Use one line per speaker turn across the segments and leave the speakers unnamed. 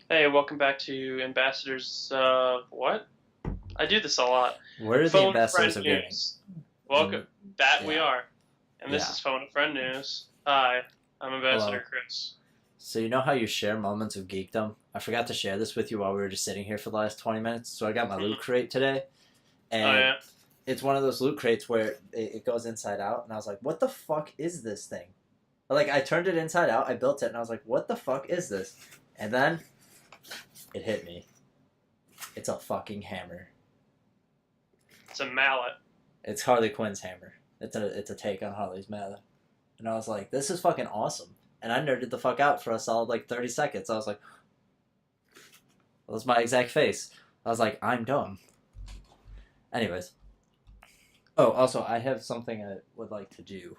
Hey, welcome back to Ambassadors. What? I do this a lot.
We're the
Phone
ambassadors
friend
of gaming,
news. Welcome.
and
That we
yeah,
are. And this
yeah.
is phone friend news. Hi, I'm Ambassador
Hello.
Chris.
So you know how you share moments of geekdom? I forgot to share this with you while we were just sitting here for the last 20 minutes. So I got my loot
Mhm.
crate today,
Oh
and
yeah.
it's one of those loot crates where it goes inside out, and I was like, "What the fuck is this thing?" Like I turned it inside out, I built it, and I was like, "What the fuck is this?" And then it hit me. It's a fucking hammer.
It's a mallet.
It's Harley Quinn's hammer. It's a take on Harley's mallet. And I was like, this is fucking awesome. And I nerded the fuck out for a solid like 30 seconds. I was like, that was my exact face. I was like, I'm dumb. Anyways. Oh, also, I have something I would like to do.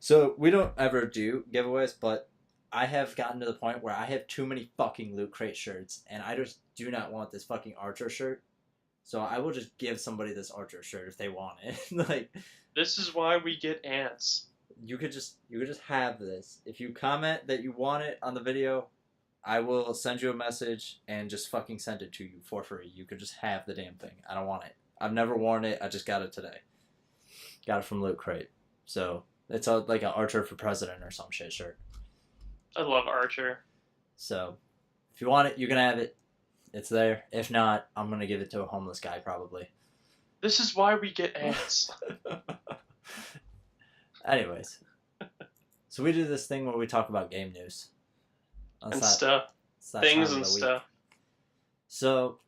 So, we don't ever do giveaways, but I have gotten to the point where I have too many fucking Loot Crate shirts, and I just do not want this fucking Archer shirt. So, I will just give somebody this Archer shirt if they want it. Like,
This is why we get ants.
you could just have this. If you comment that you want it on the video, I will send you a message and just fucking send it to you for free. You could just have the damn thing. I don't want it. I've never worn it. I just got it today. Got it from Loot Crate. So it's like an Archer for President or some shit shirt.
I love Archer.
So if you want it, you can have it. It's there. If not, I'm gonna give it to a homeless guy probably.
This is why we get ants.
Anyways, so we do this thing where we talk about game news. It's
And
that,
stuff.
it's that time
Things
of
and
the week.
stuff.
So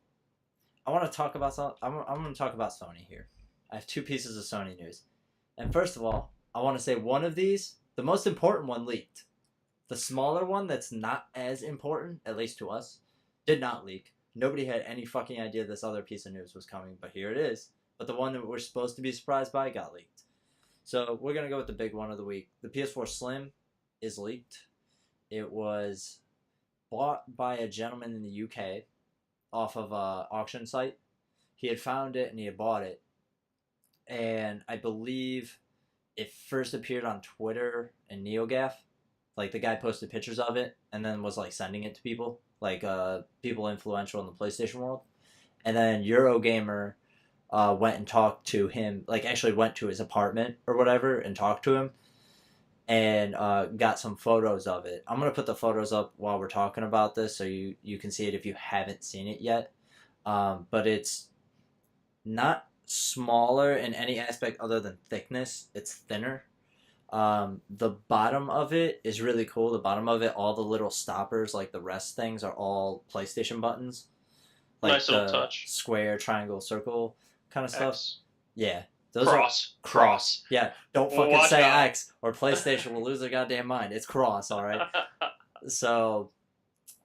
I want to talk about some. I'm going to talk about Sony here. I have two pieces of Sony news, and first of all, I want to say one of these, the most important one, leaked. The smaller one, that's not as important, at least to us, did not leak. Nobody had any fucking idea this other piece of news was coming, but here it is. But the one that we're supposed to be surprised by got leaked. So we're gonna go with the big one of the week. The PS4 Slim is leaked. It was bought by a gentleman in the UK off of a auction site. He had found it and he had bought it, and I believe it first appeared on Twitter and NeoGaf. Like the guy posted pictures of it and then was like sending it to people, like people influential in the PlayStation world. And then Eurogamer went and talked to him, like actually went to his apartment or whatever and talked to him and got some photos of it. I'm gonna put the photos up while we're talking about this, so you can see it if you haven't seen it yet. But it's not smaller in any aspect other than thickness. It's thinner. The bottom of it is really cool. The bottom of it, all the little stoppers, like the rest things, are all PlayStation buttons, like
Nice little
the
touch.
square, triangle, circle kind of stuff.
X.
Yeah, those are
Cross.
cross.
Cross.
Yeah, don't fucking
Watch
say
out.
X or PlayStation will lose their goddamn mind. It's cross, all right. So,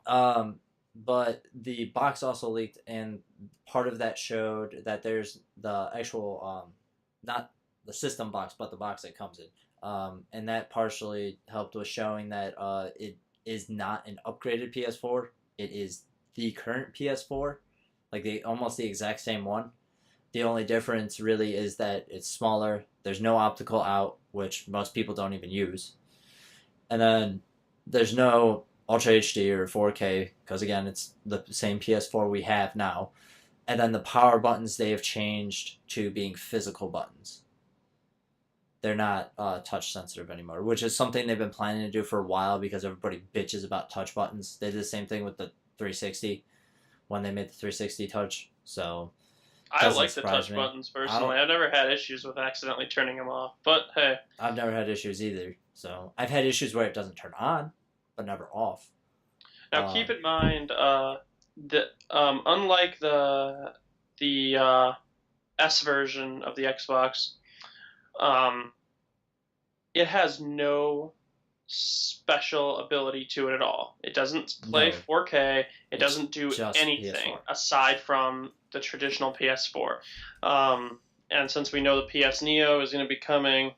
um, but the box also leaked, and part of that showed that there's the actual, not the system box, but the box that comes in. And that partially helped with showing that it is not an upgraded PS4. It is the current PS4, like almost the exact same one. The only difference really is that it's smaller. There's no optical out, which most people don't even use. And then there's no Ultra HD or 4K, because again, it's the same PS4 we have now. And then the power buttons, they have changed to being physical buttons. They're not touch sensitive anymore, which is something they've been planning to do for a while because everybody bitches about touch buttons. They did the same thing with the 360 when they made the 360 touch. So
I
doesn't
like the
surprise
touch
me.
buttons
I
personally.
don't.
I've never had issues with accidentally turning them off. But hey,
I've never had issues either. So I've had issues where it doesn't turn on, but never off.
now keep
Um,
in mind that unlike the S version of the Xbox, um, it has no special ability to it at all. It doesn't play
no,
4K. It
it's
doesn't do
just
anything
PS4.
aside from the traditional PS4. And since we know the PS Neo is going to be coming,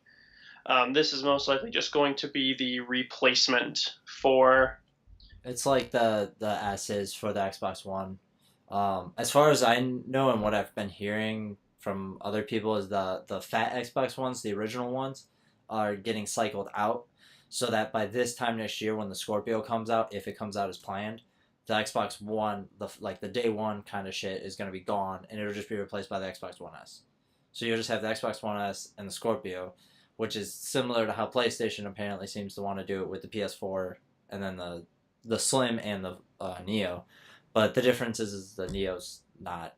this is most likely just going to be the replacement for.
It's like the S is for the Xbox One. As far as I know and what I've been hearing from other people is the fat Xbox ones, the original ones, are getting cycled out, so that by this time next year, when the Scorpio comes out, if it comes out as planned, the Xbox One, the day one kind of shit is gonna be gone, and it'll just be replaced by the Xbox One S. So you'll just have the Xbox One S and the Scorpio, which is similar to how PlayStation apparently seems to want to do it with the PS4 and then the Slim and the Neo. But the difference is the Neo's not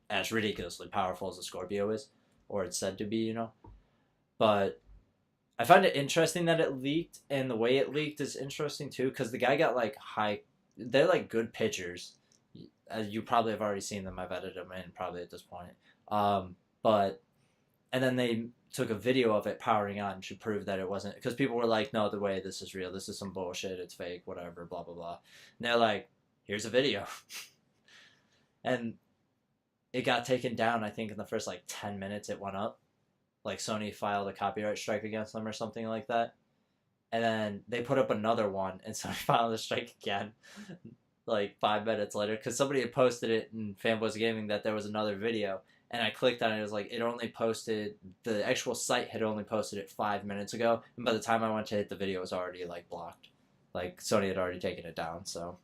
as ridiculously powerful as the Scorpio is, or it's said to be, you know. But I find it interesting that it leaked, and the way it leaked is interesting too, because the guy got like they're like good pictures. As you probably have already seen them. I've edited them in probably at this point. But and then they took a video of it powering on to prove that it wasn't, because people were like, no, the way this is real, this is some bullshit, it's fake, whatever, blah blah blah. And they're like, here's a video. And it got taken down, I think in the first like 10 minutes it went up. Like Sony filed a copyright strike against them or something like that. And then they put up another one, and Sony filed a strike again like 5 minutes later, because somebody had posted it in Fanboys Gaming that there was another video. And I clicked on it, it was like, it only posted, the actual site had only posted it 5 minutes ago, and by the time I went to hit the video, it was already, like, blocked. Like, Sony had already taken it down, so.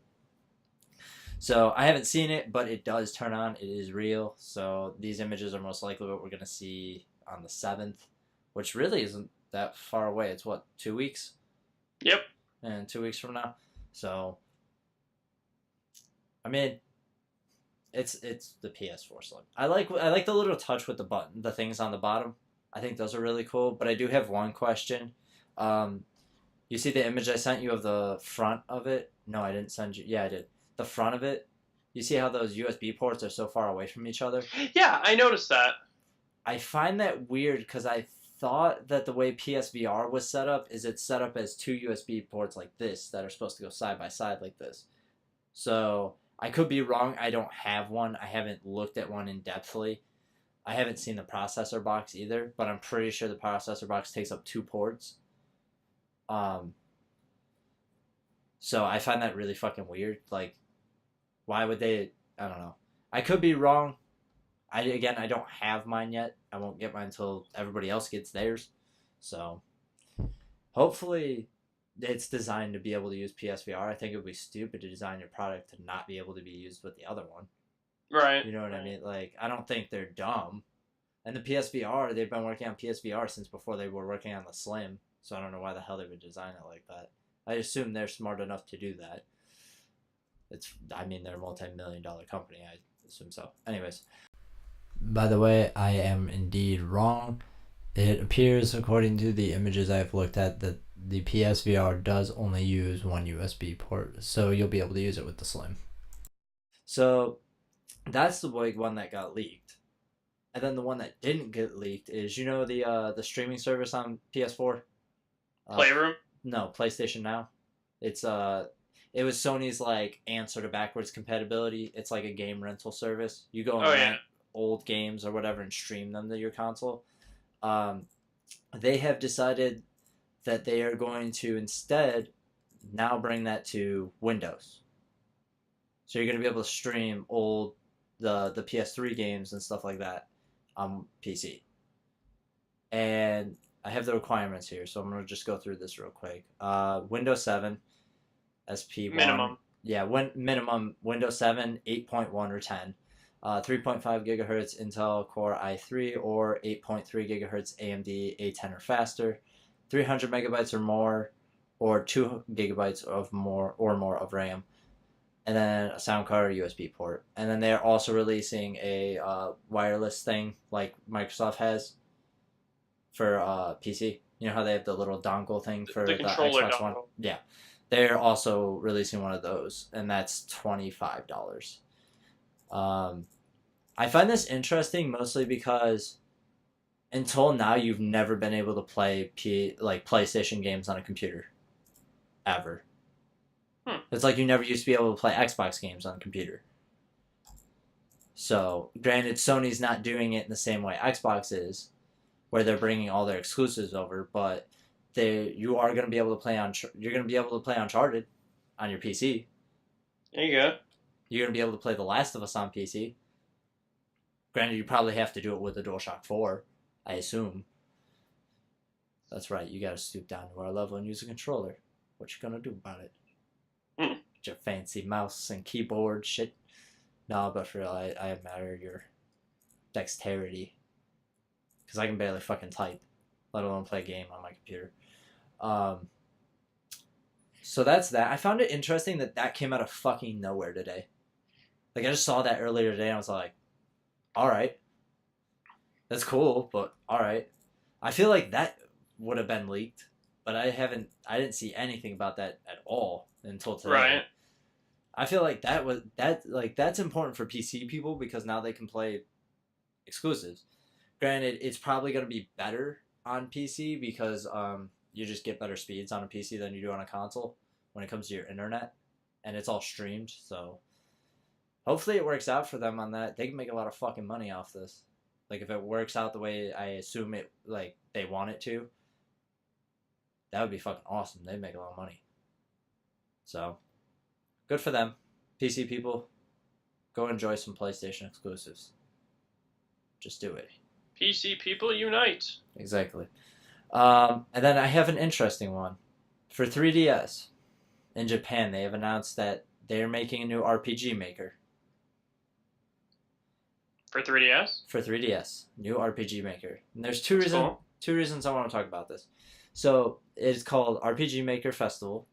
So, I haven't seen it, but it does turn on, it is real, so these images are most likely what we're going to see on the 7th, which really isn't that far away. It's, what, 2 weeks?
Yep.
And 2 weeks from now. So, I mean, it's the PS4 Slim. I like the little touch with the things on the bottom. I think those are really cool. But I do have one question. You see the image I sent you of the front of it? No, I didn't send you. Yeah, I did. The front of it. You see how those USB ports are so far away from each other?
Yeah, I noticed that.
I find that weird because I thought that the way PSVR was set up is it's set up as two USB ports like this that are supposed to go side by side like this. So I could be wrong. I don't have one. I haven't looked at one in depthly. I haven't seen the processor box either, but I'm pretty sure the processor box takes up 2 ports. So I find that really fucking weird. Like, why would they? I don't know. I could be wrong. I don't have mine yet. I won't get mine until everybody else gets theirs. So hopefully it's designed to be able to use PSVR. I think it would be stupid to design your product to not be able to be used with the other one.
Right.
You know what I mean? Like, I don't think they're dumb. And the PSVR, they've been working on PSVR since before they were working on the Slim. So I don't know why the hell they would design it like that. I assume they're smart enough to do that. They're a multi-million-dollar company. I assume so. Anyways. By the way, I am indeed wrong. It appears, according to the images I've looked at, that the PSVR does only use one USB port, so you'll be able to use it with the Slim. So that's the big one that got leaked. And then the one that didn't get leaked is, you know, the streaming service on PS4?
Playroom?
No, PlayStation Now. It was Sony's like answer to backwards compatibility. It's like a game rental service. You go and rent old games or whatever and stream them to your console. They have decided that they are going to instead now bring that to Windows. So you're going to be able to stream the PS3 games and stuff like that on PC. And I have the requirements here, so I'm going to just go through this real quick. Windows 7, SP1.
Minimum.
Yeah, minimum Windows 7, 8.1 or 10. 3.5 gigahertz Intel Core i3 or 8.3 gigahertz AMD A10 or faster. 300 megabytes or more, or 2 gigabytes of more of RAM. And then a sound card or USB port. And then they're also releasing a wireless thing like Microsoft has for PC. You know how they have the little dongle thing for the Xbox One? Yeah. They're also releasing one of those, and that's $25. I find this interesting mostly because until now you've never been able to play PlayStation games on a computer. Ever. It's like you never used to be able to play Xbox games on a computer. So, granted, Sony's not doing it in the same way Xbox is, where they're bringing all their exclusives over, but you are going to be able to play you're going to be able to play Uncharted on your PC.
There you go.
You're going to be able to play The Last of Us on PC. Granted, you probably have to do it with the DualShock 4, I assume. That's right, you got to stoop down to our level and use a controller. What you going to do about it? your fancy mouse and keyboard shit. No, but for real, I admire your dexterity. Because I can barely fucking type, let alone play a game on my computer. Um, so that's that. I found it interesting that came out of fucking nowhere today. Like, I just saw that earlier today and I was like, alright. That's cool, but alright. I feel like that would have been leaked, but I didn't see anything about that at all until today.
Right.
I feel like that's important for PC people because now they can play exclusives. Granted, it's probably going to be better on PC because you just get better speeds on a PC than you do on a console when it comes to your internet, and it's all streamed. So hopefully it works out for them on that. They can make a lot of fucking money off this. Like if it works out the way I assume it, like they want it to, that would be fucking awesome. They'd make a lot of money. So good for them. PC people, go enjoy some PlayStation exclusives. Just do it.
PC people unite.
Exactly. And then I have an interesting one. For 3DS, in Japan, they have announced that they're making a new RPG maker.
For 3DS?
For 3DS. New RPG maker. And there's two reasons I want to talk about this. So, it's called RPG Maker Festival.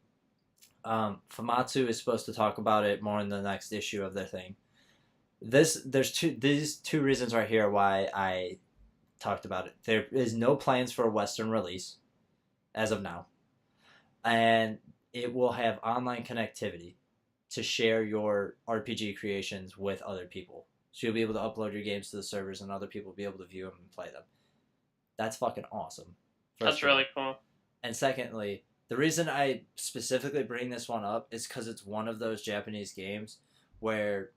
Famitsu is supposed to talk about it more in the next issue of their thing. These two reasons right here why I talked about it. There is no plans for a Western release as of now. And it will have online connectivity to share your RPG creations with other people. So you'll be able to upload your games to the servers and other people will be able to view them and play them. That's fucking awesome.
That's really cool.
And secondly, the reason I specifically bring this one up is because it's one of those Japanese games where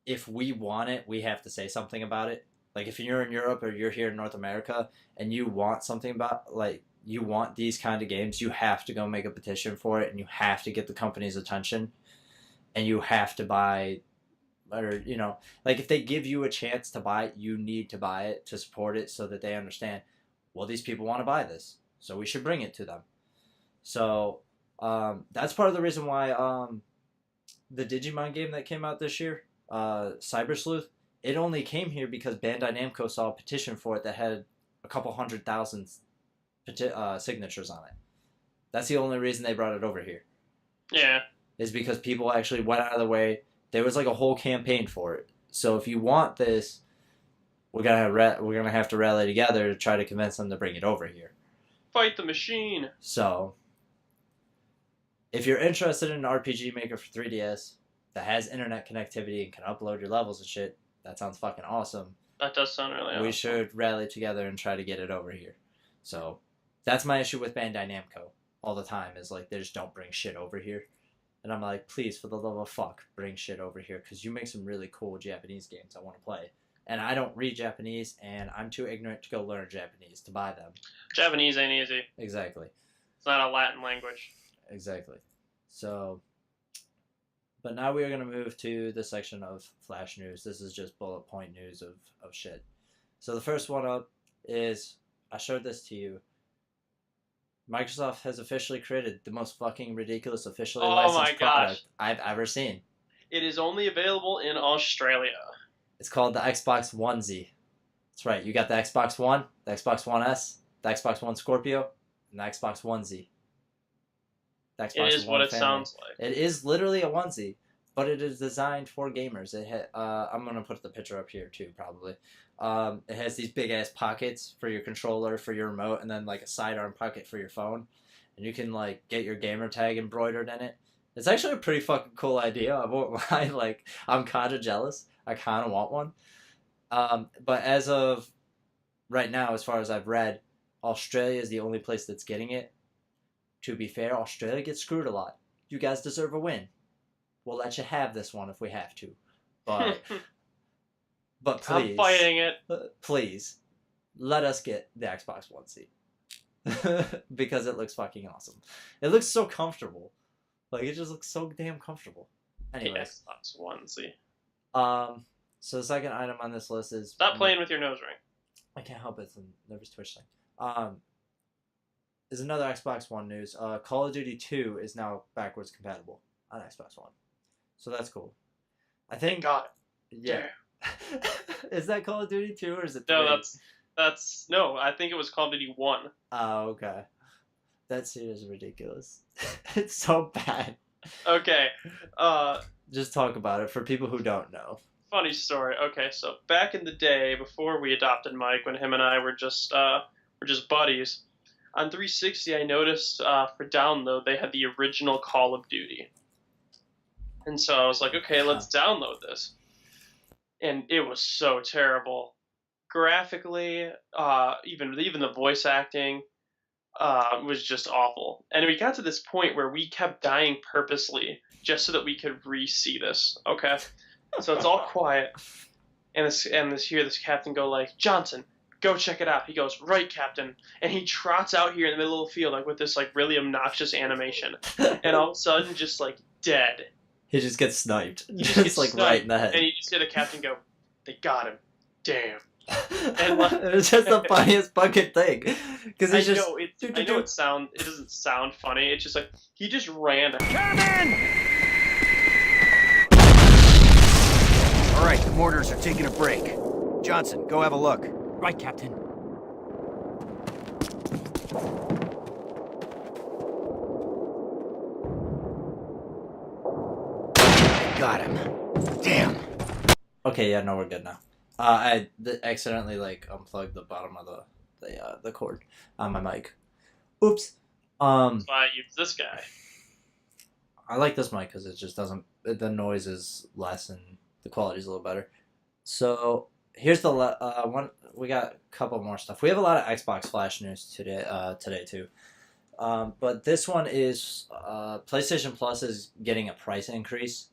if we want it, we have to say something about it. Like if you're in Europe or you're here in North America and you want something about, like, you want these kind of games, you have to go make a petition for it and you have to get the company's attention and you have to buy, or, you know, like if they give you a chance to buy it, you need to buy it to support it so that they understand, well, these people want to buy this, so we should bring it to them. So that's part of the reason why the Digimon game that came out this year, Cyber Sleuth, it only came here because Bandai Namco saw a petition for it that had a couple 100,000 signatures on it. That's the only reason they brought it over here.
Yeah.
Is because people actually went out of the way. There was like a whole campaign for it. So if you want this, we're gonna have to rally together to try to convince them to bring it over here.
Fight the machine.
So if you're interested in an RPG maker for 3DS that has internet connectivity and can upload your levels and shit, that sounds fucking awesome.
That does sound really awesome.
We should rally together and try to get it over here. So that's my issue with Bandai Namco all the time, is like they just don't bring shit over here. And I'm like, please, for the love of fuck, bring shit over here because you make some really cool Japanese games I want to play. And I don't read Japanese, and I'm too ignorant to go learn Japanese to buy them.
Japanese ain't easy.
Exactly.
It's not a Latin language.
Exactly. So, but now we are going to move to the section of Flash News. This is just bullet point news of shit. So the first one up is, I showed this to you. Microsoft has officially created the most fucking ridiculous officially licensed product I've ever seen.
It is only available in Australia.
It's called the Xbox Onesie. That's right. You got the Xbox One, the Xbox One S, the Xbox One Scorpio, and the Xbox Onesie. The Xbox
it is
One
what
family.
It sounds like.
It is literally a onesie, but it is designed for gamers. I'm going to put the picture up here too, probably. It has these big ass pockets for your controller, for your remote, and then like a sidearm pocket for your phone. And you can like get your gamer tag embroidered in it. It's actually a pretty fucking cool idea. I won't lie. Like, I'm kind of jealous. I kind of want one. But as of right now, as far as I've read, Australia is the only place that's getting it. To be fair, Australia gets screwed a lot. You guys deserve a win. We'll let you have this one if we have to. But please.
I'm fighting it.
Please, let us get the Xbox One seat. Because it looks fucking awesome. It looks so comfortable. Like, it just looks so damn comfortable. Anyways.
Xbox One, see.
So the second item on this list is...
Stop playing with your nose ring.
I can't help it. It's a nervous twitch thing. is another Xbox One news. Call of Duty 2 is now backwards compatible on Xbox One, so that's cool. I
Thank
think,
God.
yeah. Is that Call of Duty 2 or is it 3?
No, that's no. I think it was Call of Duty 1.
Oh, okay. That scene is ridiculous. It's so bad.
Okay.
Just talk about it for people who don't know.
Funny story. Okay, so back in the day, before we adopted Mike, when him and I were just buddies, on 360, I noticed for download they had the original Call of Duty, and so I was like, okay, let's download this, and it was so terrible, graphically, even the voice acting was just awful, and we got to this point where we kept dying purposely just so that we could re-see this. Okay, so it's all quiet. And this captain go like, Johnson, go check it out. He goes, right, Captain. And he trots out here in the middle of the field like with this like really obnoxious animation. And all of a sudden just like dead.
He just gets sniped.
He
Just
gets
like
sniped,
right in the head.
And you just hear the captain go, they got him. Damn.
And it was just the funniest fucking thing. Because
I
it's just
know it doesn't sound funny. It's just like he just ran.
All right, the mortars are taking a break. Johnson, go have a look.
Right, Captain.
Got him. Damn.
Okay, yeah, no, we're good now. I accidentally like unplugged the bottom of the cord on my mic. Oops.
So I use this guy.
I like this mic because it just doesn't. The noise is less and the quality is a little better. So here's the one. We got a couple more stuff. We have a lot of Xbox Flash news today too. But this one is PlayStation Plus is getting a price increase.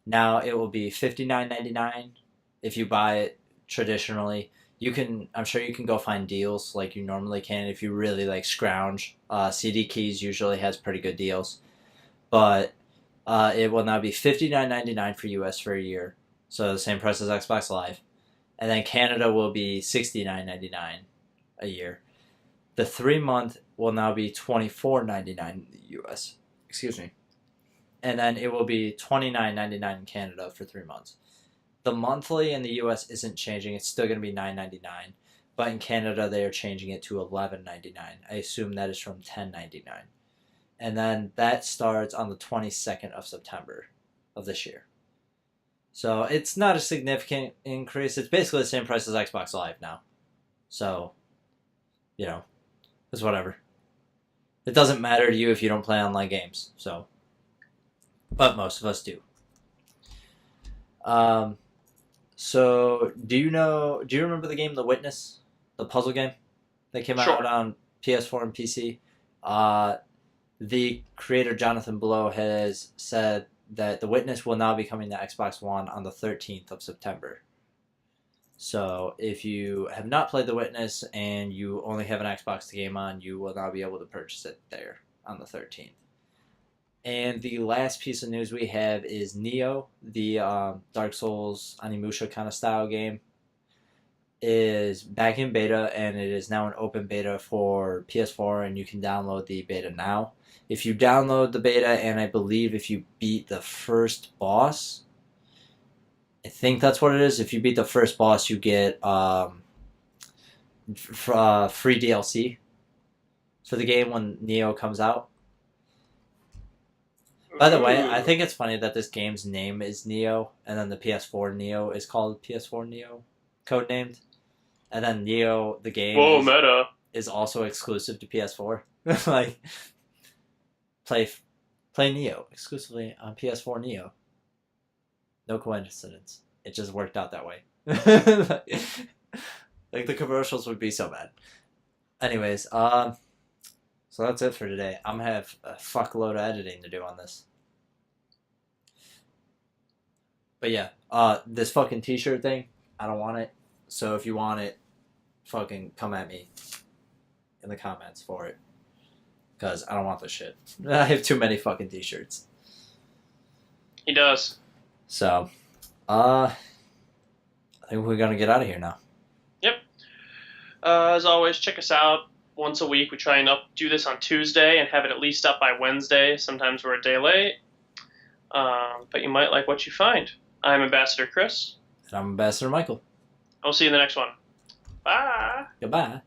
Now it will be $59.99 if you buy it traditionally. I'm sure you can go find deals like you normally can if you really like scrounge. CD Keys usually has pretty good deals, but it will now be $59.99 for US for a year, so the same price as Xbox Live, and then Canada will be $69.99 a year. The 3-month will now be $24.99 in the US. Excuse me. And then it will be $29.99 in Canada for 3 months. The monthly in the US isn't changing. It's still going to be $9.99. But in Canada, they are changing it to $11.99. I assume that is from $10.99. And then that starts on the 22nd of September of this year. So it's not a significant increase. It's basically the same price as Xbox Live now. So, it's whatever. It doesn't matter to you if you don't play online games. So, but most of us do. So do you remember the game The Witness, the puzzle game that came out on PS4 and PC? The creator Jonathan Blow has said that The Witness will now be coming to Xbox One on the 13th of September. So if you have not played The Witness and you only have an Xbox to game on, you will now be able to purchase it there on the 13th. And the last piece of news we have is Neo, the Dark Souls Onimusha kind of style game, is back in beta, and it is now an open beta for PS4, and you can download the beta now. If you download the beta, and I believe if you beat the first boss, I think that's what it is. If you beat the first boss, you get free DLC for the game when Neo comes out. By the way, I think it's funny that this game's name is Neo, and then the PS4 Neo is called PS4 Neo, codenamed. And then Neo, the game, is also exclusive to PS4. Like, play Neo exclusively on PS4 Neo. No coincidence. It just worked out that way. Like the commercials would be so bad. Anyways, so that's it for today. I'm gonna have a fuckload of editing to do on this. But yeah, this fucking t-shirt thing, I don't want it. So if you want it, fucking come at me in the comments for it. Because I don't want this shit. I have too many fucking t-shirts.
He does.
So, I think we're gonna get out of here now.
Yep. As always, check us out. once a week. We try and do this on Tuesday and have it at least up by Wednesday. Sometimes we're a day late. But you might like what you find. I'm Ambassador Chris.
And I'm Ambassador Michael.
I'll see you in the next one. Bye.
Goodbye.